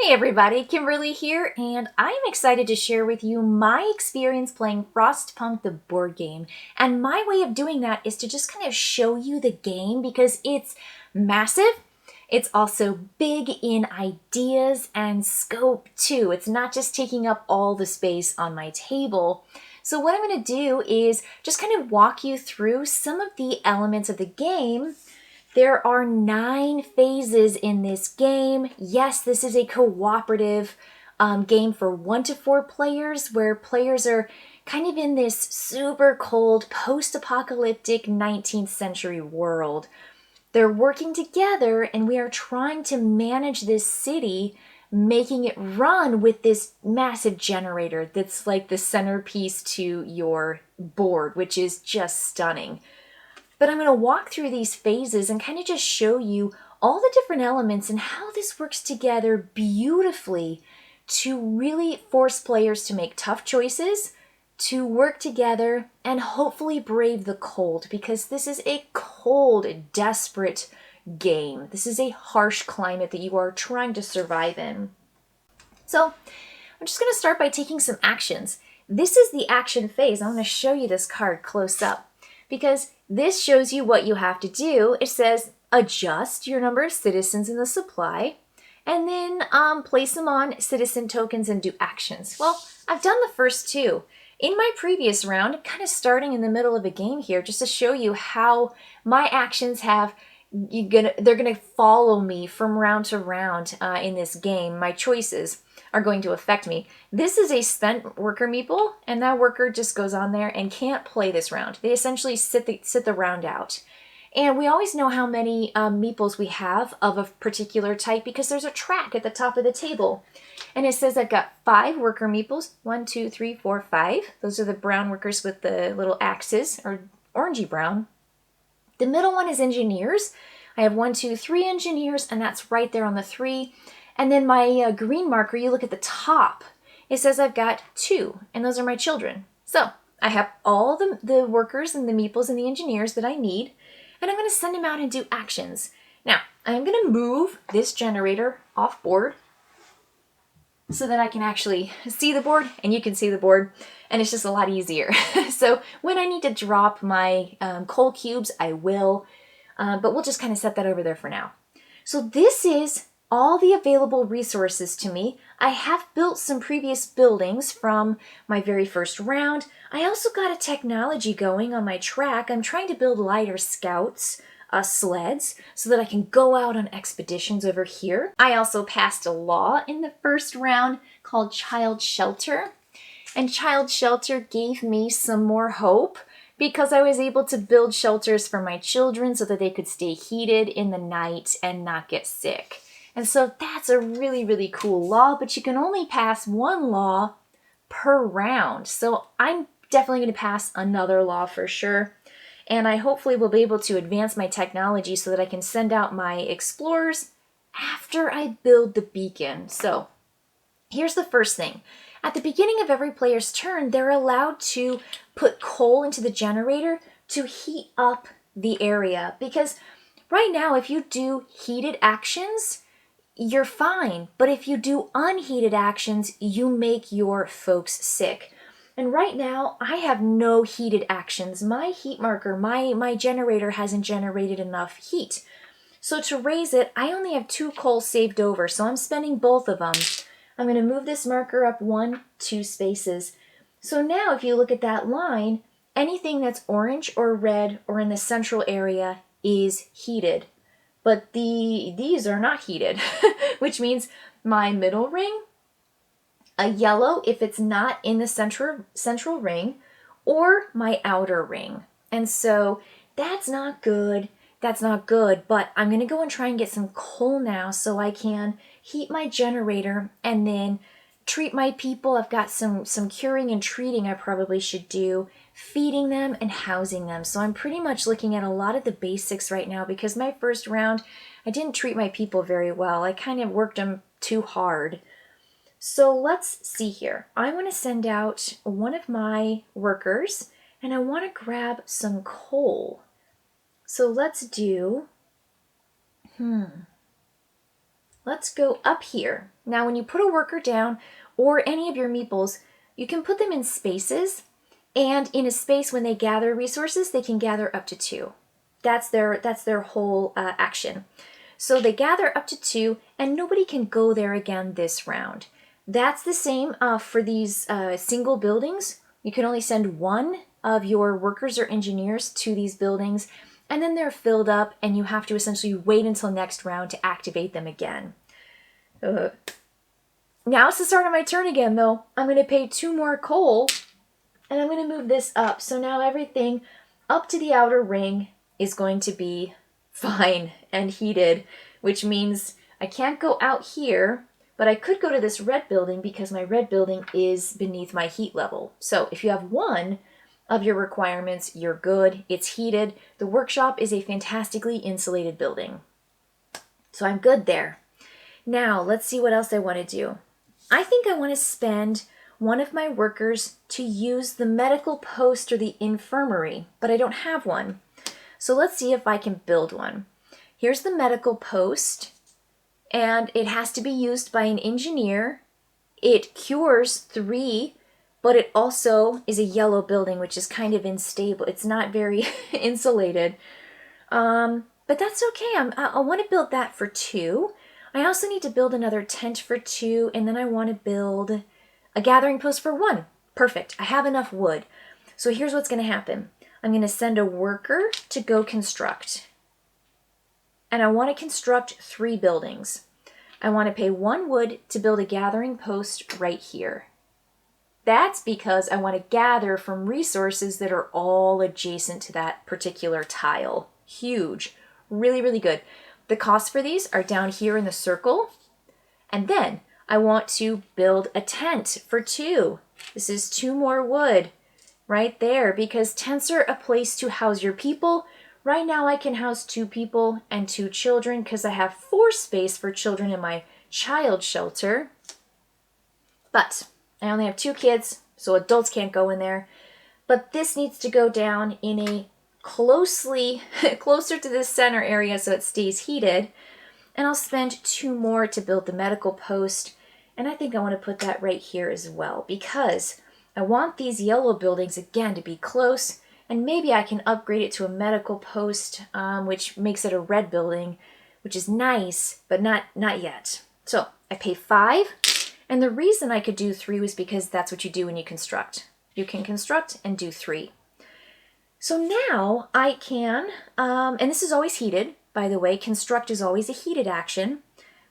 Hey everybody, Kimberly here, and I'm excited to share with you my experience playing Frostpunk the board game. And my way of doing that is to just kind of show you the game because it's massive. It's also big in ideas and scope too. It's not just taking up all the space on my table. So what I'm going to do is just kind of walk you through some of the elements of the game. There are 9 phases in this game. Yes, this is a cooperative game for 1 to 4 players where players are kind of in this super cold post-apocalyptic 19th century world. They're working together and we are trying to manage this city, making it run with this massive generator that's like the centerpiece to your board, which is just stunning. But I'm going to walk through these phases and kind of just show you all the different elements and how this works together beautifully to really force players to make tough choices, to work together, and hopefully brave the cold, because this is a cold, desperate game. This is a harsh climate that you are trying to survive in. So I'm just going to start by taking some actions. This is the action phase. I'm going to show you this card close up, because this shows you what you have to do. It says adjust your number of citizens in the supply, and then place them on citizen tokens and do actions. Well, I've done the first 2. In my previous round, kind of starting in the middle of a game here, just to show you how my actions they're gonna follow me from round to round in this game. My choices are going to affect me. This is a spent worker meeple, and that worker just goes on there and can't play this round. They essentially sit the round out. And we always know how many meeples we have of a particular type because there's a track at the top of the table. And it says I've got 5 worker meeples. 1, 2, 3, 4, 5. Those are the brown workers with the little axes, or orangey brown. The middle one is engineers. I have 1, 2, 3 engineers, and that's right there on the 3. And then my green marker, you look at the top, it says I've got 2, and those are my children. So I have all the workers and the meeples and the engineers that I need, and I'm going to send them out and do actions. Now, I'm going to move this generator off board so that I can actually see the board, and you can see the board, and it's just a lot easier. So when I need to drop my coal cubes, I will, but we'll just kind of set that over there for now. So this is all the available resources to me. I have built some previous buildings from my very first round. I also got a technology going on my track. I'm trying to build lighter scouts, sleds, so that I can go out on expeditions over here. I also passed a law in the first round called Child Shelter. And Child Shelter gave me some more hope because I was able to build shelters for my children so that they could stay heated in the night and not get sick. And so that's a really, really cool law, but you can only pass 1 law per round. So I'm definitely going to pass another law for sure. And I hopefully will be able to advance my technology so that I can send out my explorers after I build the beacon. So here's the first thing. At the beginning of every player's turn, they're allowed to put coal into the generator to heat up the area. Because right now, if you do heated actions, you're fine. But if you do unheated actions, you make your folks sick. And right now, I have no heated actions. My heat marker, my generator hasn't generated enough heat. So to raise it, I only have 2 coal saved over, so I'm spending both of them. I'm going to move this marker up 1, 2 spaces. So now if you look at that line, anything that's orange or red or in the central area is heated. But these are not heated, which means my middle ring, a yellow if it's not in the central ring, or my outer ring. And so that's not good. That's not good, but I'm going to go and try and get some coal now so I can heat my generator and then treat my people. I've got some curing and treating I probably should do, feeding them and housing them. So I'm pretty much looking at a lot of the basics right now because my first round, I didn't treat my people very well. I kind of worked them too hard. So let's see here. I want to send out one of my workers and I want to grab some coal. So let's do, let's go up here. Now, when you put a worker down or any of your meeples, you can put them in spaces, and in a space when they gather resources, they can gather up to 2. That's their whole action. So they gather up to 2, and nobody can go there again this round. That's the same for these single buildings. You can only send 1 of your workers or engineers to these buildings, and then they're filled up, and you have to essentially wait until next round to activate them again. Now it's the start of my turn again, though. I'm going to pay 2 more coal, and I'm going to move this up. So now everything up to the outer ring is going to be fine and heated, which means I can't go out here, but I could go to this red building because my red building is beneath my heat level. So if you have 1 of your requirements, you're good. It's heated. The workshop is a fantastically insulated building. So I'm good there. Now let's see what else I want to do. I think I want to spend 1 of my workers to use the medical post or the infirmary, but I don't have one. So let's see if I can build one. Here's the medical post, and it has to be used by an engineer. It cures 3, but it also is a yellow building, which is kind of unstable. It's not very insulated, but that's okay. I want to build that for 2. I also need to build another tent for 2, and then I want to build a gathering post for 1. Perfect. I have enough wood. So here's what's going to happen. I'm going to send a worker to go construct. And I want to construct 3 buildings. I want to pay 1 wood to build a gathering post right here. That's because I want to gather from resources that are all adjacent to that particular tile. Huge. Really, really good. The costs for these are down here in the circle. And then I want to build a tent for 2. This is 2 more wood right there because tents are a place to house your people. Right now I can house 2 people and 2 children because I have 4 space for children in my child shelter. But I only have 2 kids, so adults can't go in there. But this needs to go down in a closer to the center area so it stays heated. And I'll spend 2 more to build the medical post. And I think I want to put that right here as well because I want these yellow buildings again to be close. And maybe I can upgrade it to a medical post, which makes it a red building, which is nice, but not yet. So I pay 5. And the reason I could do 3 was because that's what you do when you construct. You can construct and do 3. So now I can, and this is always heated, by the way. Construct is always a heated action,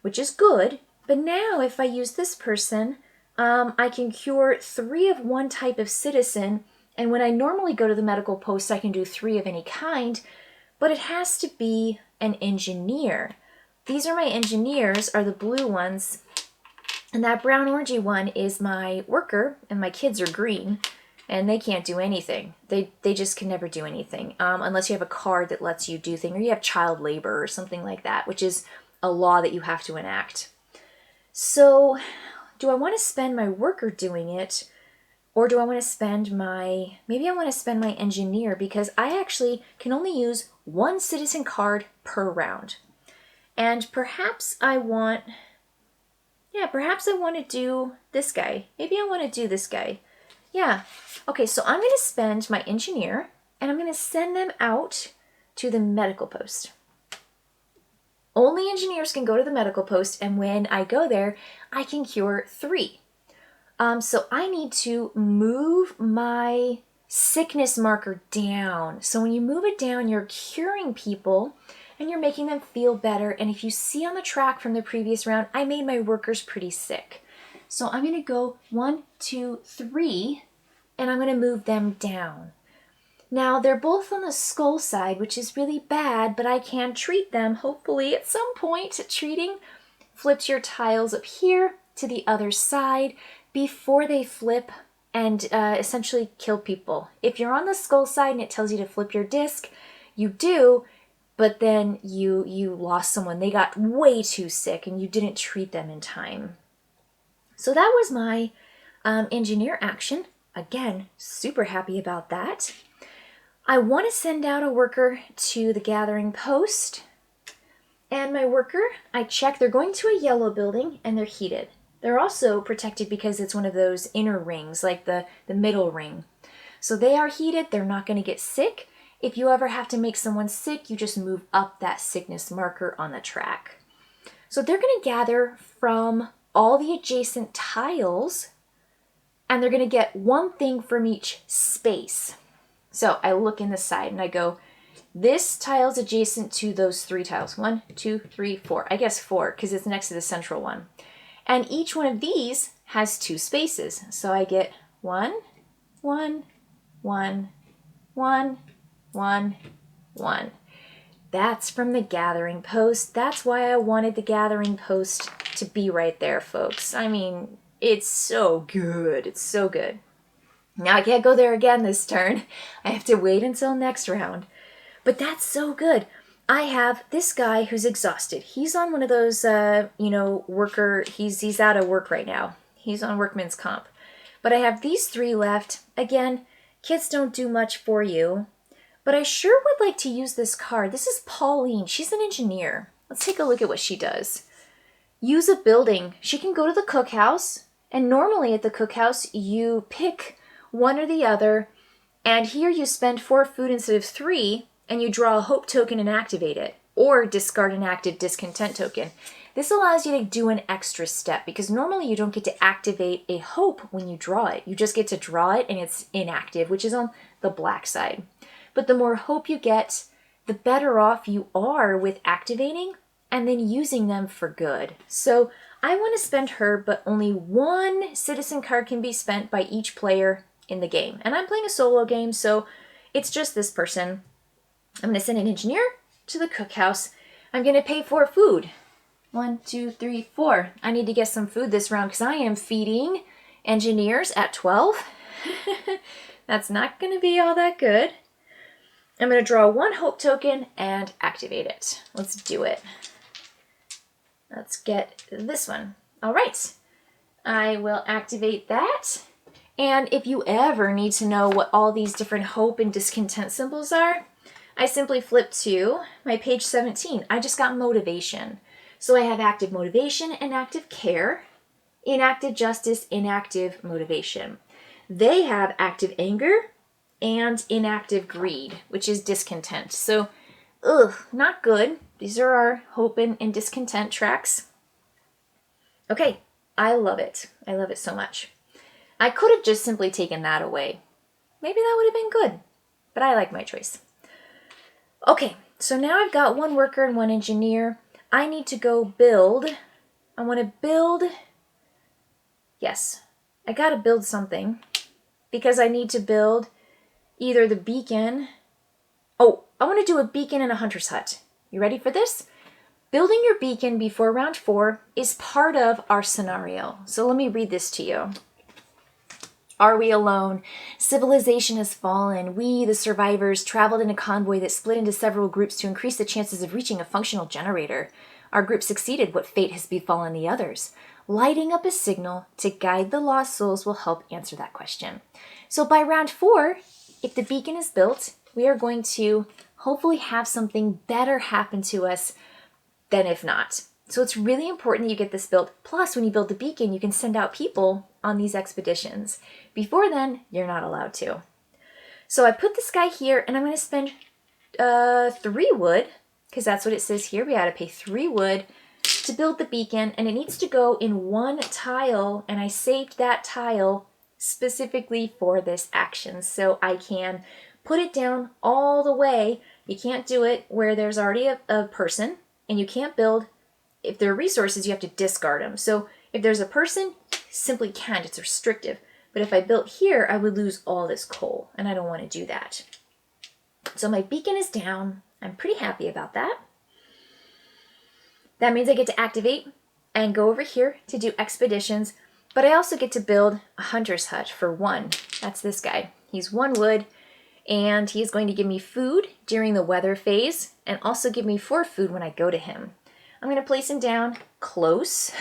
which is good. But now if I use this person, I can cure 3 of one type of citizen. And when I normally go to the medical post, I can do 3 of any kind, but it has to be an engineer. These are my engineers, are the blue ones. And that brown orangey one is my worker, and my kids are green. And they can't do anything. They just can never do anything unless you have a card that lets you do things, or you have child labor or something like that, which is a law that you have to enact. So do I want to spend my worker doing it, or do I want to spend maybe I want to spend my engineer because I actually can only use 1 citizen card per round. And perhaps I want to do this guy. Maybe I want to do this guy. Yeah. Okay, so I'm going to spend my engineer, and I'm going to send them out to the medical post. Only engineers can go to the medical post, and when I go there, I can cure 3. So I need to move my sickness marker down. So when you move it down, you're curing people, and you're making them feel better. And if you see on the track from the previous round, I made my workers pretty sick. So I'm going to go 1, 2, 3, and I'm going to move them down. Now, they're both on the skull side, which is really bad, but I can treat them, hopefully, at some point. Treating flips your tiles up here to the other side before they flip and essentially kill people. If you're on the skull side and it tells you to flip your disc, you do, but then you lost someone. They got way too sick and you didn't treat them in time. So that was my engineer action. Again, super happy about that. I want to send out a worker to the gathering post. And my worker, I check, they're going to a yellow building and they're heated. They're also protected because it's one of those inner rings, like the middle ring. So they are heated, they're not going to get sick. If you ever have to make someone sick, you just move up that sickness marker on the track. So they're going to gather from all the adjacent tiles, and they're going to get one thing from each space. So I look in the side and I go, this tile's adjacent to those 3 tiles. 1, 2, 3, 4. I guess 4 because it's next to the central one. And each one of these has 2 spaces. So I get 1, 1, 1, 1, 1, 1. That's from the gathering post. That's why I wanted the gathering post to be right there, folks. I mean, it's so good. It's so good. Now I can't go there again this turn. I have to wait until next round. But that's so good. I have this guy who's exhausted. He's on one of those, worker, he's out of work right now. He's on workman's comp. But I have these 3 left. Again, kids don't do much for you. But I sure would like to use this card. This is Pauline. She's an engineer. Let's take a look at what she does. Use a building. She can go to the cookhouse. And normally at the cookhouse, you pick one or the other. And here you spend 4 food instead of 3. And you draw a hope token and activate it. Or discard an active discontent token. This allows you to do an extra step. Because normally you don't get to activate a hope when you draw it. You just get to draw it and it's inactive, which is on the black side. But the more hope you get, the better off you are with activating and then using them for good. So I want to spend her, but only 1 citizen card can be spent by each player in the game. And I'm playing a solo game, so it's just this person. I'm going to send an engineer to the cookhouse. I'm going to pay for food. 1, 2, 3, 4. I need to get some food this round because I am feeding engineers at 12. That's not going to be all that good. I'm going to draw 1 hope token and activate it. Let's do it. Let's get this one. All right. I will activate that. And if you ever need to know what all these different hope and discontent symbols are, I simply flip to my page 17. I just got motivation. So I have active motivation and active care, inactive justice, inactive motivation. They have active anger and inactive greed, which is discontent. So, not good. These are our hope and discontent tracks. Okay, I love it. I love it so much. I could have just simply taken that away. Maybe that would have been good, but I like my choice. Okay, so now I've got 1 worker and 1 engineer. I need to go build. I want to build. Yes, I got to build something because I need to build either the beacon. Oh, I want to do a beacon and a hunter's hut. You ready for this? Building your beacon before round 4 is part of our scenario. So let me read this to you. Are we alone? Civilization has fallen. We, the survivors, traveled in a convoy that split into several groups to increase the chances of reaching a functional generator. Our group succeeded. What fate has befallen the others? Lighting up a signal to guide the lost souls will help answer that question. So by round 4, if the beacon is built, we are going to hopefully have something better happen to us than if not. So it's really important that you get this built. Plus, when you build the beacon, you can send out people on these expeditions. Before then, you're not allowed to. So I put this guy here, and I'm going to spend 3 wood, because that's what it says here. We got to pay 3 wood to build the beacon, and it needs to go in 1 tile, and I saved that tile specifically for this action, so I can put it down all the way. You can't do it where there's already a person, and you can't build. If there are resources, you have to discard them. So if there's a person, simply can't. It's restrictive. But if I built here, I would lose all this coal, and I don't want to do that. So my beacon is down. I'm pretty happy about that. That means I get to activate and go over here to do expeditions, but I also get to build a hunter's hut for 1. That's this guy. He's 1 wood, and he's going to give me food during the weather phase, and also give me 4 food when I go to him. I'm going to place him down close,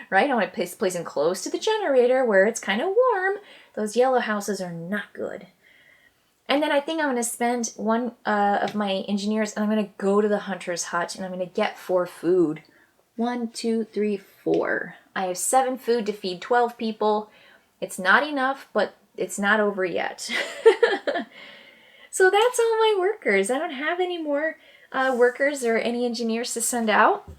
right? I want to place him close to the generator where it's kind of warm. Those yellow houses are not good. And then I think I'm going to spend one of my engineers and I'm going to go to the hunter's hut and I'm going to get 4 food. 1, 2, 3, 4. I have 7 food to feed 12 people. It's not enough, but it's not over yet. So that's all my workers. I don't have any more workers or any engineers to send out.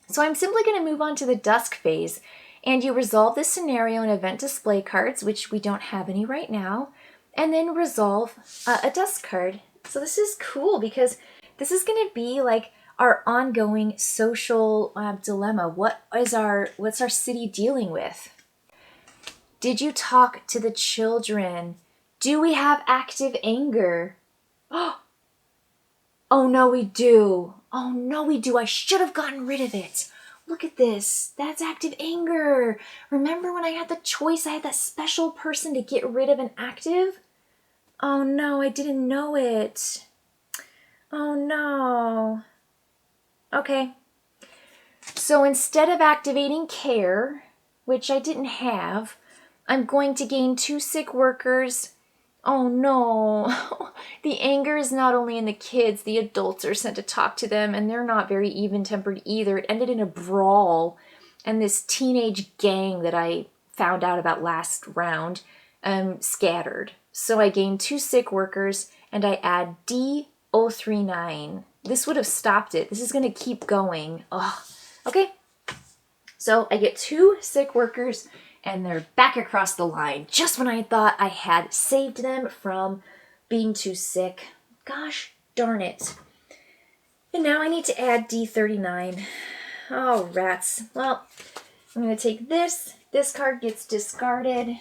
So I'm simply going to move on to the Dusk phase. And you resolve this scenario in event display cards, which we don't have any right now. And then resolve a Dusk card. So this is cool because this is going to be like our ongoing social dilemma. What's our city dealing with? Did you talk to the children? Do we have active anger? Oh no, we do. Oh no, we do. I should have gotten rid of it. Look at this. That's active anger. Remember when I had the choice, I had that special person to get rid of an active? Oh no, I didn't know it. Oh no. Okay. So instead of activating care, which I didn't have, I'm going to gain 2 sick workers. Oh no. The anger is not only in the kids, the adults are sent to talk to them, and they're not very even-tempered either. It ended in a brawl, and this teenage gang that I found out about last round scattered. So I gained 2 sick workers, and I add D039. This would have stopped it. This is going to keep going. Oh, okay. So I get 2 sick workers, and they're back across the line just when I thought I had saved them from being too sick. Gosh darn it. And now I need to add D39. Oh, rats. Well, I'm going to take this. This card gets discarded.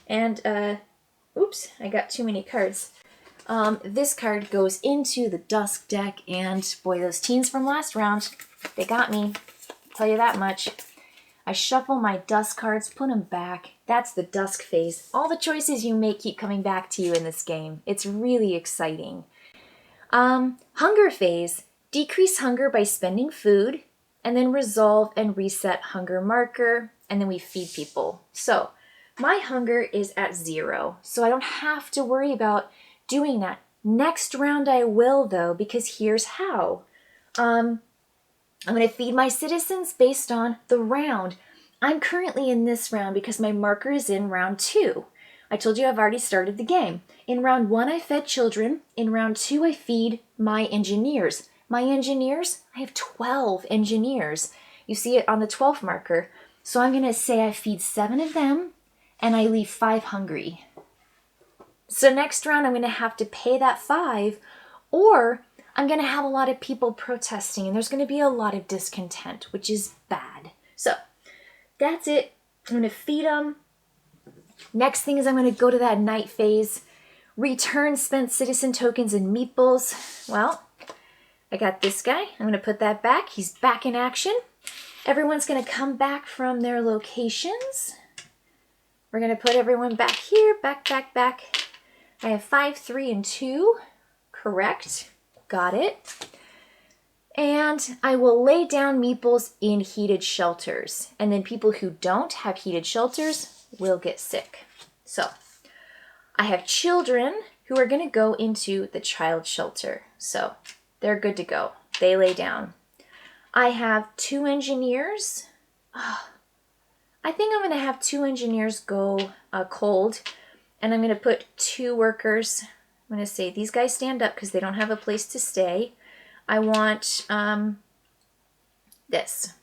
And, oops, I got too many cards. This card goes into the Dusk deck. And, boy, those teens from last round, they got me. I'll tell you that much. I shuffle my Dusk cards, put them back. That's the Dusk phase. All the choices you make keep coming back to you in this game. It's really exciting. Hunger phase. Decrease hunger by spending food, and then resolve and reset hunger marker, and then we feed people. So my hunger is at 0, so I don't have to worry about doing that. Next round I will, though, because here's how. I'm going to feed my citizens based on the round. I'm currently in this round because my marker is in round 2. I told you I've already started the game. In round 1, I fed children. In round 2, I feed my engineers. My engineers, I have 12 engineers. You see it on the 12th marker. So I'm going to say I feed 7 of them and I leave 5 hungry. So next round, I'm going to have to pay that 5, or I'm going to have a lot of people protesting, and there's going to be a lot of discontent, which is bad. So that's it. I'm going to feed them. Next thing is I'm going to go to that night phase. Return spent citizen tokens and meeples. Well, I got this guy. I'm going to put that back. He's back in action. Everyone's going to come back from their locations. We're going to put everyone back here. Back, back, back. I have 5, 3, and 2. Correct. Got it. And I will lay down meeples in heated shelters. And then people who don't have heated shelters will get sick. So I have children who are going to go into the child shelter. So they're good to go. They lay down. I have 2 engineers. I think I'm going to have 2 engineers go cold. And I'm going to put 2 workers. I'm going to say these guys stand up because they don't have a place to stay. I want this.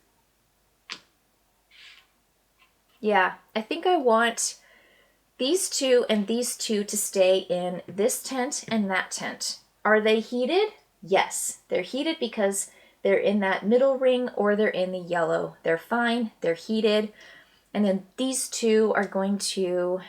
Yeah, I think I want these 2 and these 2 to stay in this tent and that tent. Are they heated? Yes, they're heated because they're in that middle ring or they're in the yellow. They're fine, they're heated. And then these 2 are going to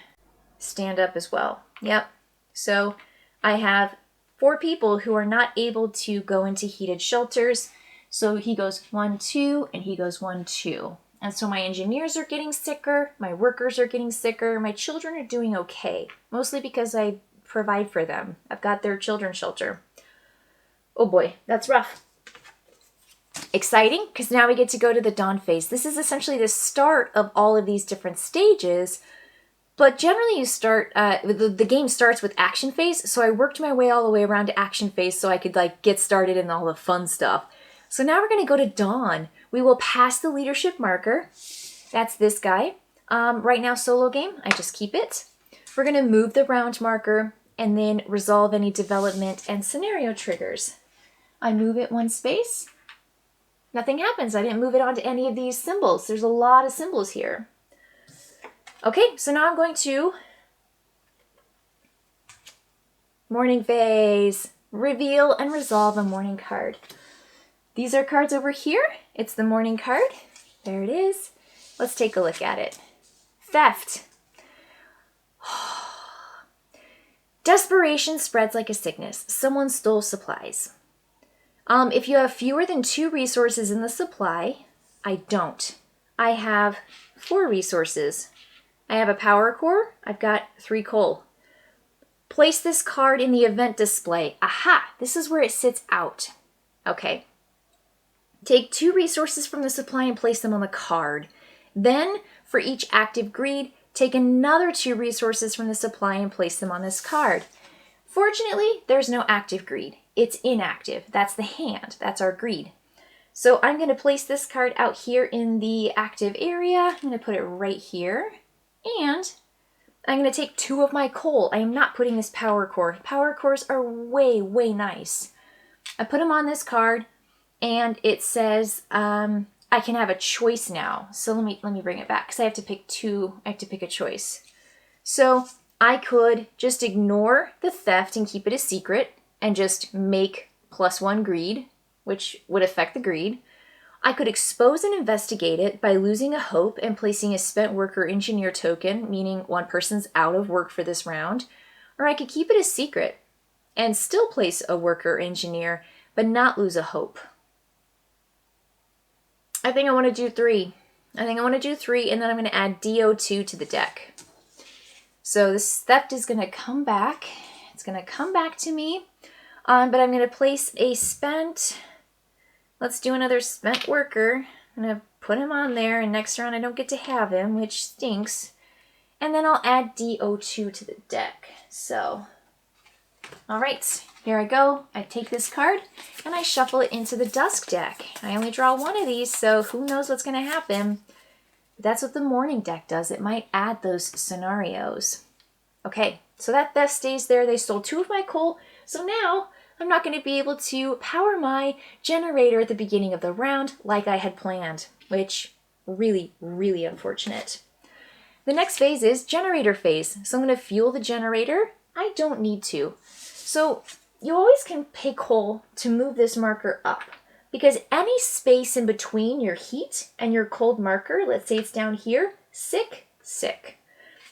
stand up as well. Yep. So I have 4 people who are not able to go into heated shelters. So he goes 1, 2, and he goes 1, 2. And so my engineers are getting sicker, my workers are getting sicker, my children are doing okay. Mostly because I provide for them. I've got their children's shelter. Oh boy, that's rough. Exciting, because now we get to go to the dawn phase. This is essentially the start of all of these different stages, But generally you start, the game starts with action phase, so I worked my way all the way around to action phase so I could like get started in all the fun stuff. So now we're gonna go to Dawn. We will pass the leadership marker. That's this guy. Right now solo game, I just keep it. We're gonna move the round marker and then resolve any development and scenario triggers. I move it one space. Nothing happens. I didn't move it onto any of these symbols. There's a lot of symbols here. Okay, so now I'm going to morning phase, reveal and resolve a morning card. These are cards over here. It's the morning card. There it is. Let's take a look at it. Theft. Desperation spreads like a sickness. Someone stole supplies. If you have fewer than 2 resources in the supply, I don't. I have 4 resources. I have a power core. I've got 3 coal. Place this card in the event display. Aha! This is where it sits out. Okay. Take 2 resources from the supply and place them on the card. Then, for each active greed, take another 2 resources from the supply and place them on this card. Fortunately, there's no active greed. It's inactive. That's the hand. That's our greed. So I'm going to place this card out here in the active area. I'm going to put it right here. And I'm going to take 2 of my coal. I am not putting this power core. Power cores are way, way nice. I put them on this card, and it says I can have a choice now. So let me bring it back because I have to pick 2. I have to pick a choice. So I could just ignore the theft and keep it a secret and just make +1 greed, which would affect the greed. I could expose and investigate it by losing a hope and placing a spent worker engineer token, meaning one person's out of work for this round. Or I could keep it a secret and still place a worker engineer, but not lose a hope. I think I want to do 3. I think I want to do 3, and then I'm going to add DO2 to the deck. So this theft is going to come back. It's going to come back to me, but I'm going to place a spent. Let's do another spent worker. I'm going to put him on there, and next round I don't get to have him, which stinks. And then I'll add DO2 to the deck. So, all right, here I go. I take this card, and I shuffle it into the Dusk deck. I only draw 1 of these, so who knows what's going to happen. That's what the morning deck does. It might add those scenarios. Okay, so that theft stays there. They stole 2 of my coal, so now I'm not going to be able to power my generator at the beginning of the round like I had planned, which really, really unfortunate. The next phase is generator phase. So I'm going to fuel the generator. I don't need to. So you always can pay coal to move this marker up because any space in between your heat and your cold marker, let's say it's down here, sick, sick.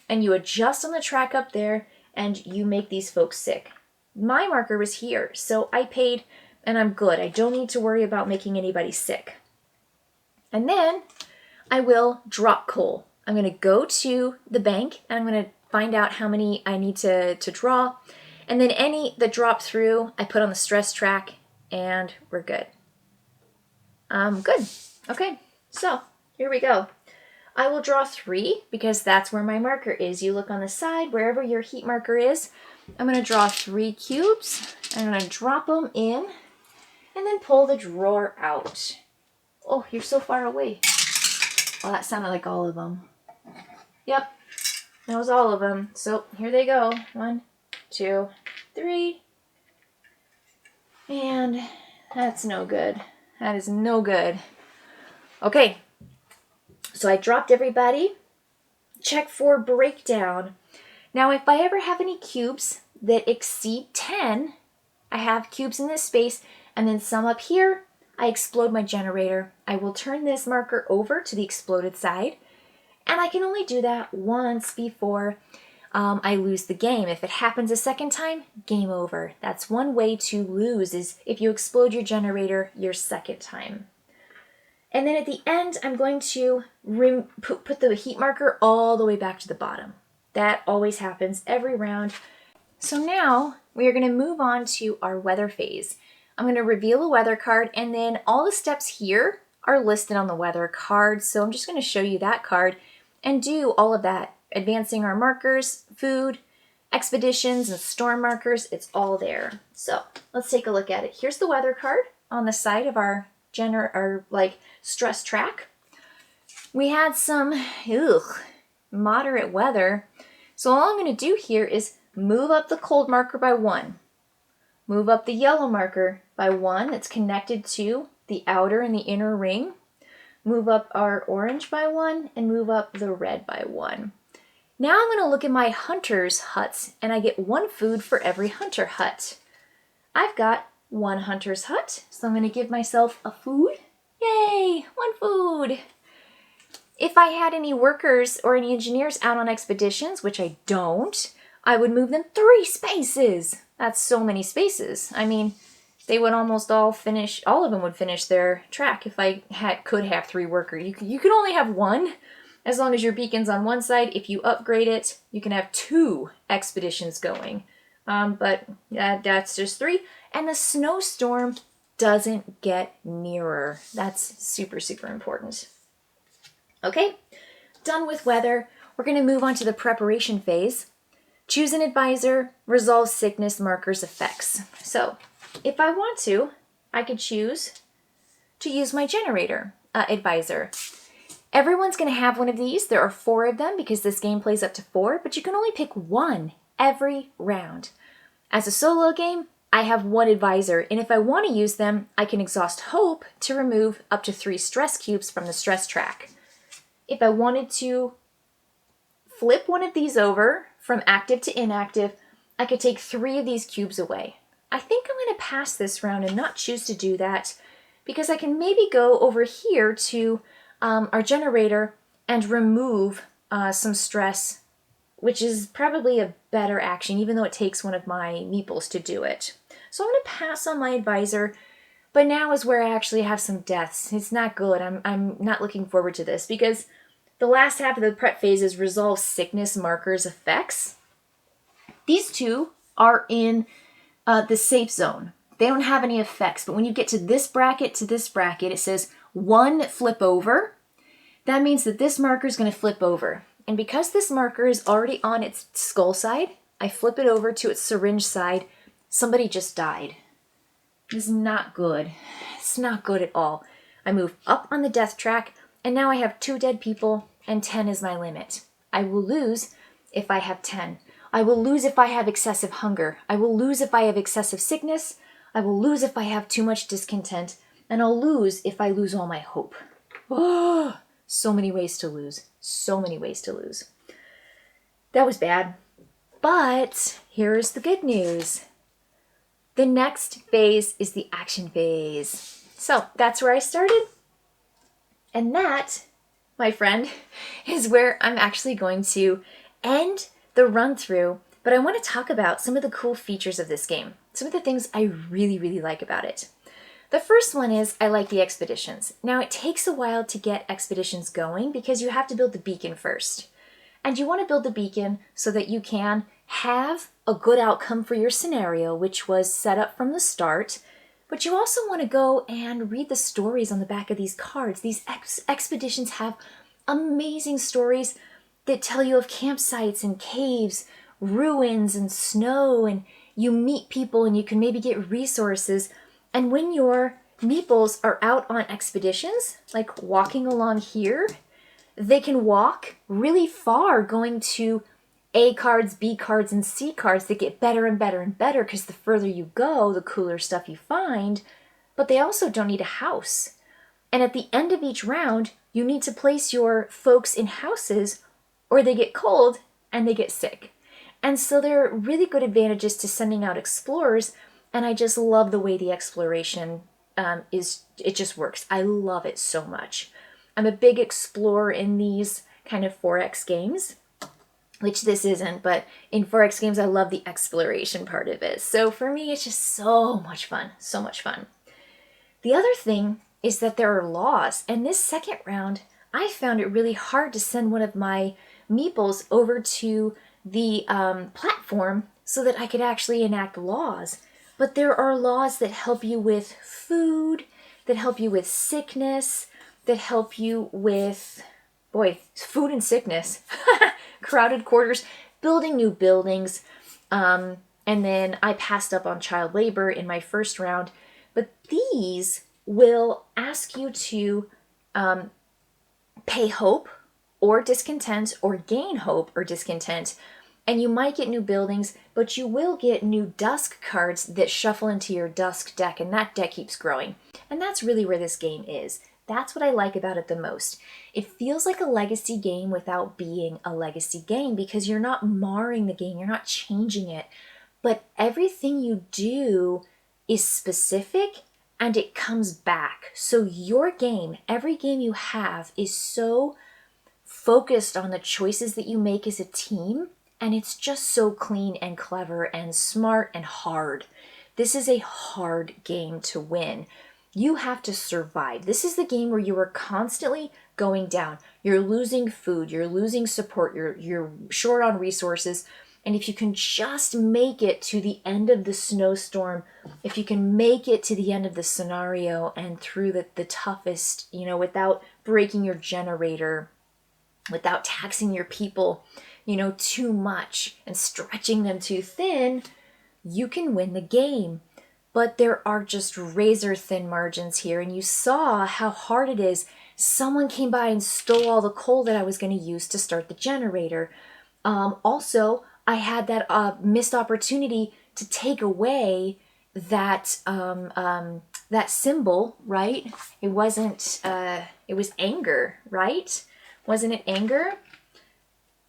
And you adjust on the track up there and you make these folks sick. My marker was here, so I paid and I'm good. I don't need to worry about making anybody sick. And then I will drop coal. I'm going to go to the bank and I'm going to find out how many I need to draw. And then any that drop through, I put on the stress track and we're good. Good. Okay, so here we go. I will draw 3 because that's where my marker is. You look on the side, wherever your heat marker is. I'm going to draw 3 cubes. I'm going to drop them in and then pull the drawer out. Oh, you're so far away. Well, that sounded like all of them. Yep, that was all of them. So here they go. 1, 2, 3. And that's no good. That is no good. Okay, so I dropped everybody. Check for breakdown. Now, if I ever have any cubes that exceed 10, I have cubes in this space, and then some up here, I explode my generator. I will turn this marker over to the exploded side, and I can only do that once before I lose the game. If it happens a second time, game over. That's one way to lose, is if you explode your generator your second time. And then at the end, I'm going to put the heat marker all the way back to the bottom. That always happens every round. So now we are going to move on to our weather phase. I'm going to reveal a weather card, and then all the steps here are listed on the weather card. So I'm just going to show you that card and do all of that advancing our markers, food, expeditions, and storm markers. It's all there. So let's take a look at it. Here's the weather card on the side of our stress track. We had some moderate weather. So all I'm going to do here is move up the cold marker by 1. Move up the yellow marker by 1. It's connected to the outer and the inner ring. Move up our orange by 1 and move up the red by 1. Now I'm going to look at my hunter's huts, and I get 1 food for every hunter hut. I've got 1 hunter's hut, so I'm going to give myself a food. Yay, 1 food. If I had any workers or any engineers out on expeditions, which I don't, I would move them 3 spaces. That's so many spaces. I mean, they would almost all of them would finish their track if I could have 3 workers. You could only have 1 as long as your beacon's on one side. If you upgrade it, you can have 2 expeditions going. But that's just 3. And the snowstorm doesn't get nearer. That's super, super important. Okay, done with weather. We're going to move on to the preparation phase. Choose an advisor, resolve sickness, markers, effects. So if I want to, I could choose to use my generator advisor. Everyone's going to have one of these. There are 4 of them because this game plays up to 4, but you can only pick 1 every round. As a solo game, I have 1 advisor, and if I want to use them, I can exhaust hope to remove up to 3 stress cubes from the stress track. If I wanted to flip one of these over from active to inactive, I could take 3 of these cubes away. I think I'm going to pass this round and not choose to do that because I can maybe go over here to our generator and remove some stress, which is probably a better action, even though it takes one of my meeples to do it. So I'm going to pass on my advisor, but now is where I actually have some deaths. It's not good. I'm not looking forward to this because the last half of the prep phase is resolve sickness, markers, effects. These 2 are in the safe zone. They don't have any effects, but when you get to this bracket, it says 1 flip over. That means that this marker is going to flip over. And because this marker is already on its skull side, I flip it over to its syringe side. Somebody just died. This is not good. It's not good at all. I move up on the death track, and now I have 2 dead people, and 10 is my limit. I will lose if I have 10. I will lose if I have excessive hunger. I will lose if I have excessive sickness. I will lose if I have too much discontent. And I'll lose if I lose all my hope. Oh, so many ways to lose. So many ways to lose. That was bad. But here's the good news. The next phase is the action phase. So that's where I started. And that, my friend, is where I'm actually going to end the run through, but I want to talk about some of the cool features of this game. Some of the things I really, really like about it. The first one is I like the expeditions. Now it takes a while to get expeditions going because you have to build the beacon first. And you want to build the beacon so that you can have a good outcome for your scenario, which was set up from the start. But you also want to go and read the stories on the back of these cards. These expeditions have amazing stories that tell you of campsites and caves, ruins and snow, and you meet people and you can maybe get resources. And when your meeples are out on expeditions, like walking along here, they can walk really far going to A cards, B cards, and C cards that get better and better and better because the further you go, the cooler stuff you find. But they also don't need a house. And at the end of each round, you need to place your folks in houses or they get cold and they get sick. And so there are really good advantages to sending out explorers, and I just love the way the exploration it just works. I love it so much. I'm a big explorer in these kind of 4X games, which this isn't, but in 4X games I love the exploration part of it. So for me it's just so much fun, so much fun. The other thing is that there are laws, and this second round I found it really hard to send one of my meeples over to the platform so that I could actually enact laws. But there are laws that help you with food, that help you with sickness, that help you with, boy, food and sickness crowded quarters, building new buildings. And then I passed up on child labor in my first round. But these will ask you to pay hope or discontent, or gain hope or discontent. And you might get new buildings, but you will get new Dusk cards that shuffle into your Dusk deck, and that deck keeps growing. And that's really where this game is. That's what I like about it the most. It feels like a legacy game without being a legacy game, because you're not marring the game, you're not changing it. But everything you do is specific and it comes back. So your game, every game you have, is so focused on the choices that you make as a team, and it's just so clean and clever and smart and hard. This is a hard game to win. You have to survive. This is the game where you are constantly going down. You're losing food, you're losing support, you're short on resources. And if you can just make it to the end of the snowstorm, if you can make it to the end of the scenario and through the toughest, without breaking your generator, without taxing your people, too much and stretching them too thin, you can win the game. But there are just razor thin margins here. And you saw how hard it is. Someone came by and stole all the coal that I was going to use to start the generator. Also, I had that missed opportunity to take away that that symbol, right? It wasn't, it was anger, right? Wasn't it anger?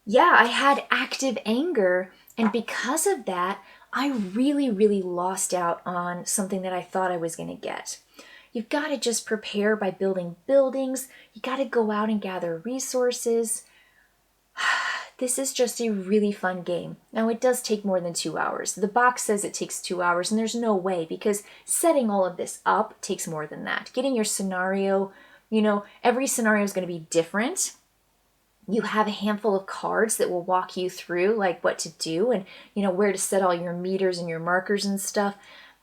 Yeah, I had active anger. And because of that, I really, really lost out on something that I thought I was going to get. You've got to just prepare by building buildings. You got to go out and gather resources. This is just a really fun game. Now, it does take more than 2 hours. The box says it takes 2 hours, and there's no way, because setting all of this up takes more than that. Getting your scenario, every scenario is going to be different. You have a handful of cards that will walk you through like what to do and, where to set all your meters and your markers and stuff.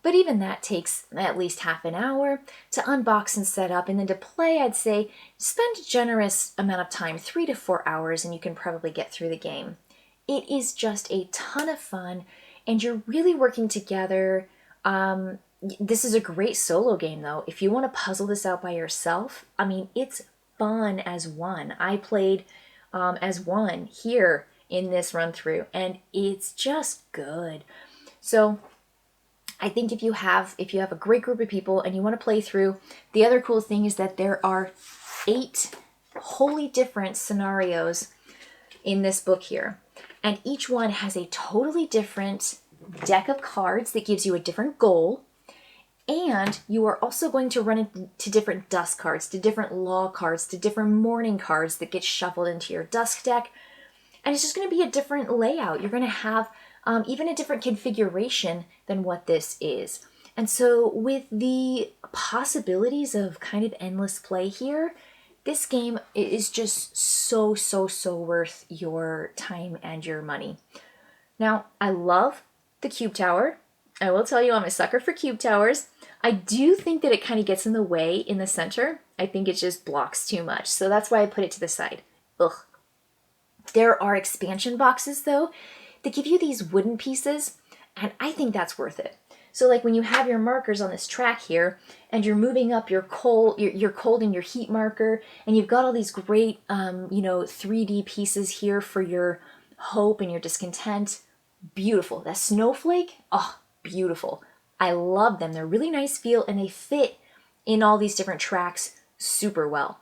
But even that takes at least half an hour to unbox and set up. And then to play, I'd say spend a generous amount of time, 3 to 4 hours, and you can probably get through the game. It is just a ton of fun, and you're really working together. This is a great solo game, though. If you want to puzzle this out by yourself, it's fun as one. I played as one here in this run through, and it's just good. So I think if you have a great group of people and you want to play through, the other cool thing is that there are 8 wholly different scenarios in this book here. And each one has a totally different deck of cards that gives you a different goal. And you are also going to run into different Dusk cards, to different Law cards, to different Morning cards that get shuffled into your Dusk deck. And it's just going to be a different layout. You're going to have even a different configuration than what this is. And so with the possibilities of kind of endless play here, this game is just so, so, so worth your time and your money. Now, I love the cube tower. I will tell you, I'm a sucker for cube towers. I do think that it kind of gets in the way in the center. I think it just blocks too much. So that's why I put it to the side. Ugh. There are expansion boxes, though, that give you these wooden pieces, and I think that's worth it. So like when you have your markers on this track here, and you're moving up your cold and your heat marker, and you've got all these great, 3D pieces here for your hope and your discontent. Beautiful. That snowflake, oh, beautiful. I love them. They're really nice feel, and they fit in all these different tracks super well.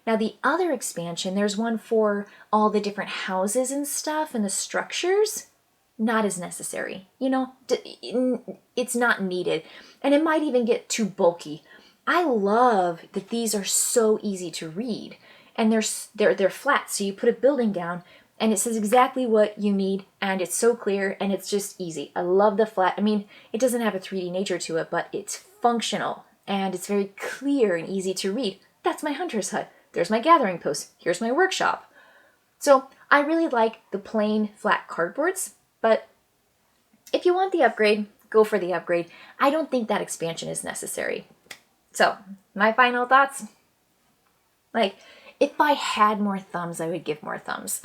Now the other expansion, there's one for all the different houses and stuff and the structures. Not as necessary. It's not needed. And it might even get too bulky. I love that these are so easy to read. And they're flat, so you put a building down and it says exactly what you need, and it's so clear, and it's just easy. I love the flat. It doesn't have a 3D nature to it, but it's functional, and it's very clear and easy to read. That's my hunter's hut. There's my gathering post. Here's my workshop. So I really like the plain flat cardboards, but if you want the upgrade, go for the upgrade. I don't think that expansion is necessary. So my final thoughts, If I had more thumbs, I would give more thumbs.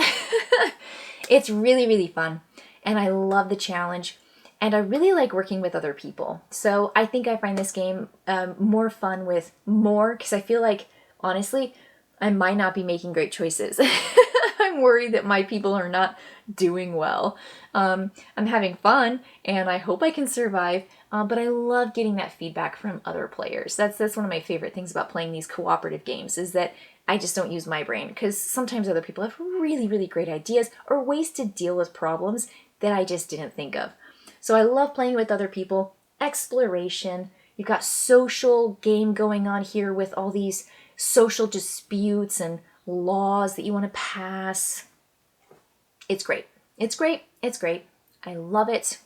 It's really, really fun, and I love the challenge, and I really like working with other people. So I think I find this game more fun with more, because I feel like, honestly, I might not be making great choices. I'm worried that my people are not doing well. I'm having fun, and I hope I can survive, but I love getting that feedback from other players. That's one of my favorite things about playing these cooperative games, is that I just don't use my brain, because sometimes other people have really, really great ideas or ways to deal with problems that I just didn't think of. So I love playing with other people. Exploration. You've got social game going on here with all these social disputes and laws that you want to pass. It's great. It's great. It's great. I love it.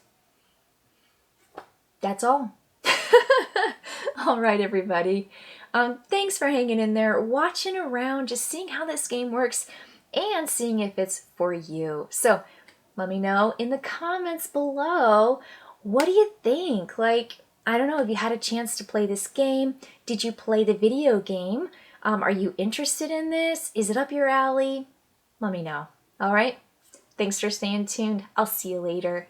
That's all. All right, everybody. Thanks for hanging in there, watching around, just seeing how this game works and seeing if it's for you. So let me know in the comments below, what do you think? Like, I don't know, if you had a chance to play this game, did you play the video game? Are you interested in this? Is it up your alley? Let me know. All right? Thanks for staying tuned. I'll see you later.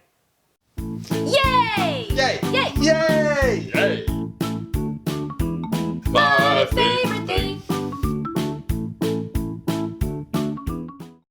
Yay! Yay! Yay! Yay!